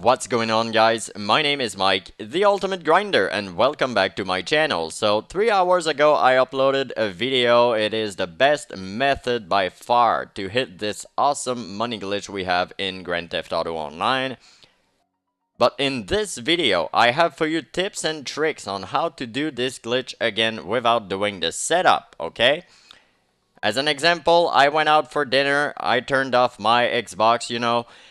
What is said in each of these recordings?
What's going on, guys? My name is Mike, the ultimate grinder, and welcome back to my channel. So 3 hours ago I uploaded a video. It is the best method by far to hit this awesome money glitch we have in Grand Theft Auto Online. But in this video I have for you tips and tricks on how to do this glitch again without doing the setup, okay? As an example, I went out for dinner, I turned off my Xbox,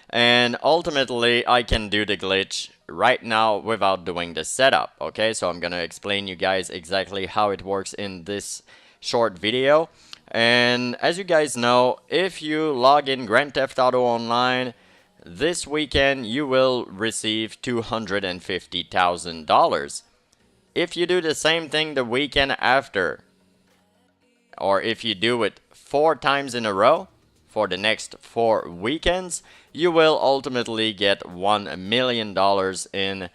and ultimately I can do the glitch right now without doing the setup, okay? So I'm gonna explain you guys exactly how it works in this short video. And as you guys know, if you log in Grand Theft Auto Online, this weekend you will receive $250,000. If you do the same thing the weekend after, or if you do it 4 times in a row for the next 4 weekends, you will ultimately get $1 million in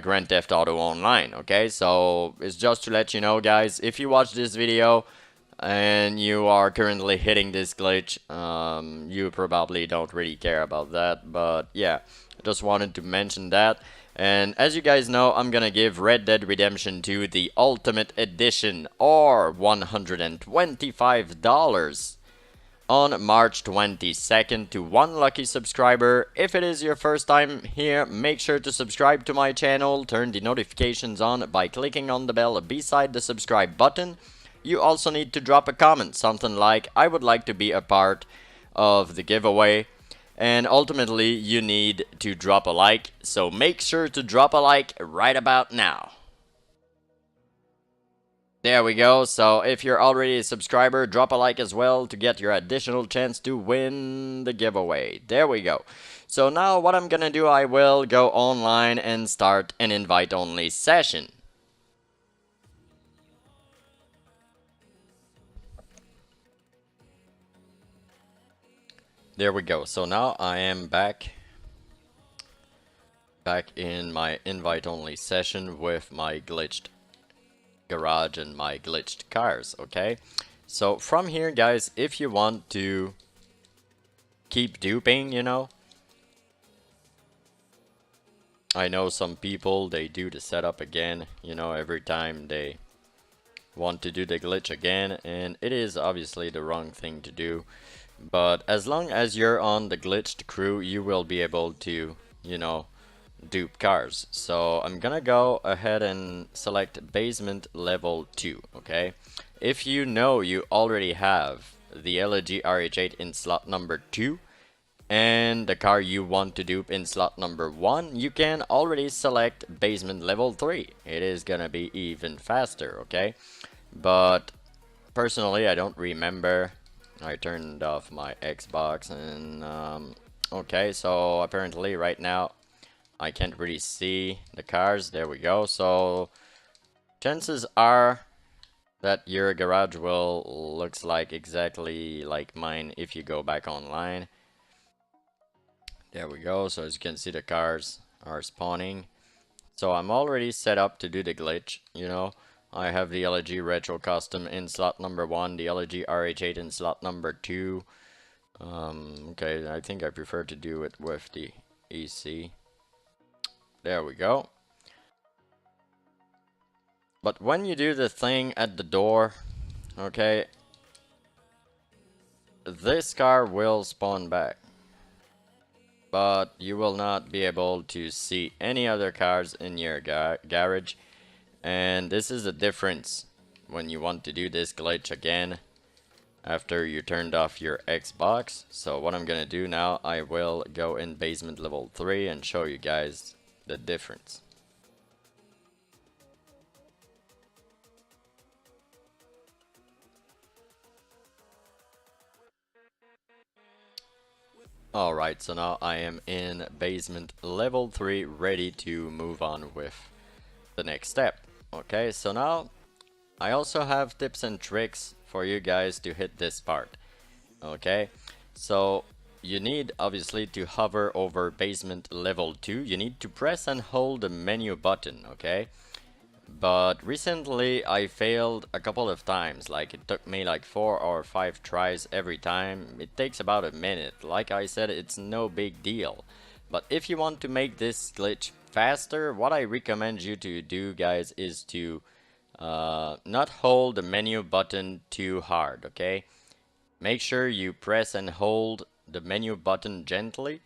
Grand Theft Auto Online, okay? So it's just to let you know, guys, if you watch this video and you are currently hitting this glitch, you probably don't really care about that, but yeah, just wanted to mention that. And as you guys know, I'm gonna give Red Dead Redemption 2 the Ultimate Edition, or $125 on March 22nd to one lucky subscriber. If it is your first time here, make sure to subscribe to my channel, turn the notifications on by clicking on the bell beside the subscribe button. You also need to drop a comment, something like, I would like to be a part of the giveaway. And ultimately, you need to drop a like, so make sure to drop a like right about now. There we go. So if you're already a subscriber, drop a like as well to get your additional chance to win the giveaway. There we go. So now what I'm gonna do, I will go online and start an invite-only session. There we go. So now I am back in my invite-only session with my glitched garage and my glitched cars, okay? So from here, guys, if you want to keep duping, I know some people, they do the setup again, every time they want to do the glitch again, and it is obviously the wrong thing to do. But as long as you're on the glitched crew, you will be able to, dupe cars. So I'm gonna go ahead and select basement level 2, okay? If you know you already have the LG RH8 in slot number 2 and the car you want to dupe in slot number 1, you can already select basement level 3. It is gonna be even faster, okay? But personally, I don't remember. I turned off my Xbox and okay, so apparently right now I can't really see the cars. There we go. So chances are that your garage will looks like exactly like mine if you go back online. There we go. So as you can see, the cars are spawning. So I'm already set up to do the glitch, I have the LG Retro Custom in slot number 1, the LG RH8 in slot number 2. Okay, I think I prefer to do it with the EC. There we go. But when you do the thing at the door, okay, this car will spawn back. But you will not be able to see any other cars in your garage. And this is the difference when you want to do this glitch again after you turned off your Xbox. So what I'm gonna do now, I will go in basement level 3 and show you guys the difference. Alright, so now I am in basement level 3, ready to move on with the next step. Okay, so now I also have tips and tricks for you guys to hit this part. Okay, so you need obviously to hover over basement level 2. You need to press and hold the menu button, okay? But recently I failed a couple of times. Like, it took me like 4 or 5 tries every time. It takes about a minute. Like I said, it's no big deal. But if you want to make this glitch faster, what I recommend you to do, guys, is to not hold the menu button too hard, okay? Make sure you press and hold the menu button gently,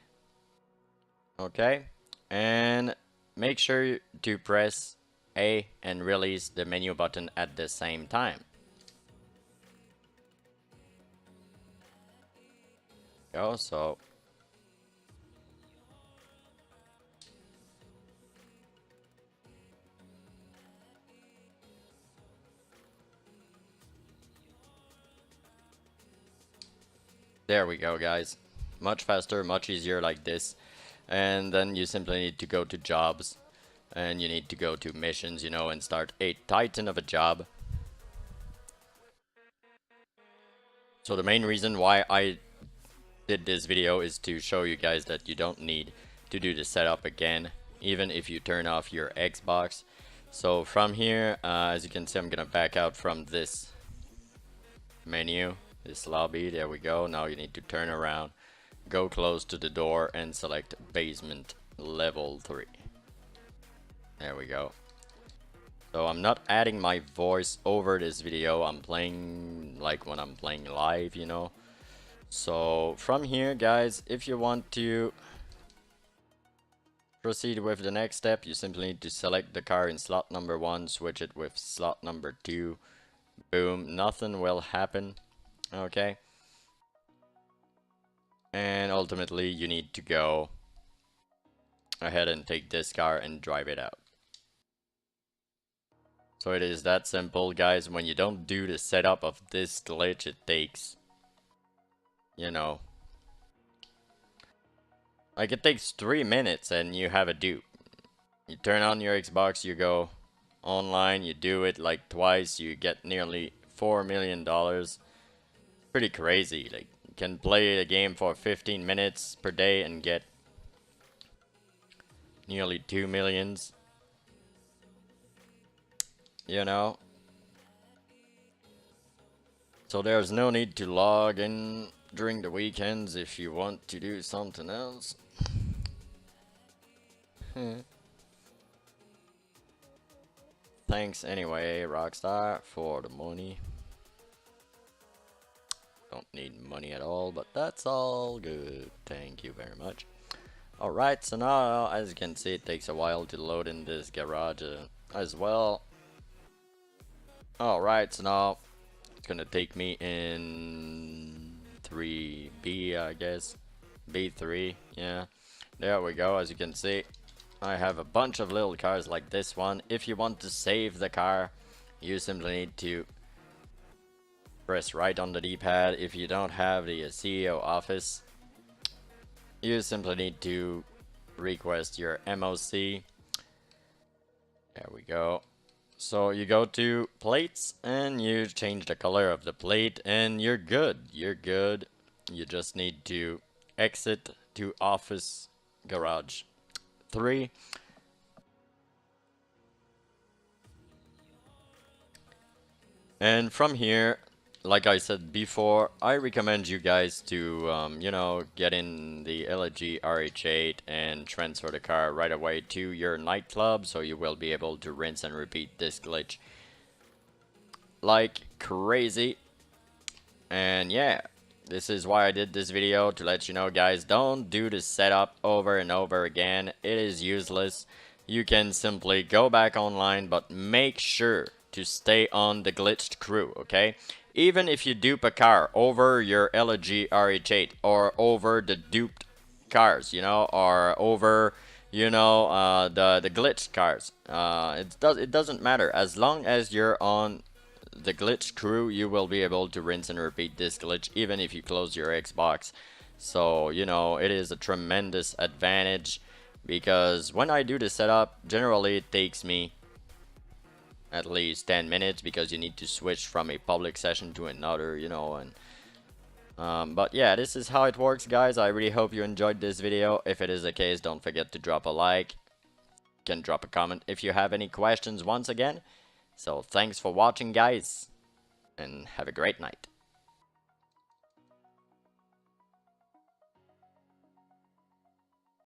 okay? And make sure to press A and release the menu button at the same time. Go, so there we go, guys. Much faster, much easier like this. And then you simply need to go to jobs, and you need to go to missions, you know, and start a titan of a job. So the main reason why I did this video is to show you guys that you don't need to do the setup again, even if you turn off your Xbox. So from here, as you can see, I'm gonna back out from this menu, this lobby. There we go. Now you need to turn around, go close to the door, and select basement level 3. There we go. So I'm not adding my voice over this video. I'm playing like when I'm playing live, you know. So from here, guys, if you want to proceed with the next step, you simply need to select the car in slot number 1, switch it with slot number 2. Boom, nothing will happen. Okay. And ultimately, you need to go ahead and take this car and drive it out. So it is that simple, guys. When you don't do the setup of this glitch, it takes, you know, like it takes 3 minutes and you have a dupe. You turn on your Xbox, you go online, you do it like twice, you get nearly $4 million. Pretty crazy. Like, you can play a game for 15 minutes per day and get nearly 2 millions. You know? So there's no need to log in during the weekends if you want to do something else. Thanks anyway, Rockstar, for the money. Don't need money at all, but that's all good. Thank you very much. Alright, so now, as you can see, it takes a while to load in this garage as well. Alright, so now it's gonna take me in 3B, I guess. B3, yeah. There we go, as you can see. I have a bunch of little cars like this one. If you want to save the car, you simply need to press right on the D-pad. If you don't have the CEO office, you simply need to request your MOC. There we go. So you go to plates and you change the color of the plate and you're good. You're good. You just need to exit to office garage 3. And from here, like I said before, I recommend you guys to, you know, get in the LG RH8 and transfer the car right away to your nightclub, so you will be able to rinse and repeat this glitch like crazy. And yeah, this is why I did this video, to let you know, guys, don't do the setup over and over again. It is useless. You can simply go back online, but make sure to stay on the glitched crew, okay? Even if you dupe a car over your LG RH8 or over the duped cars, you know, or over, you know, the glitched cars, it doesn't matter. As long as you're on the glitch crew, you will be able to rinse and repeat this glitch even if you close your Xbox. So, you know, it is a tremendous advantage, because when I do the setup, generally it takes me at least 10 minutes, because you need to switch from a public session to another, you know. And but yeah, this is how it works, guys. I really hope you enjoyed this video. If it is the case, don't forget to drop a like. You can drop a comment if you have any questions once again. So thanks for watching, guys, and have a great night.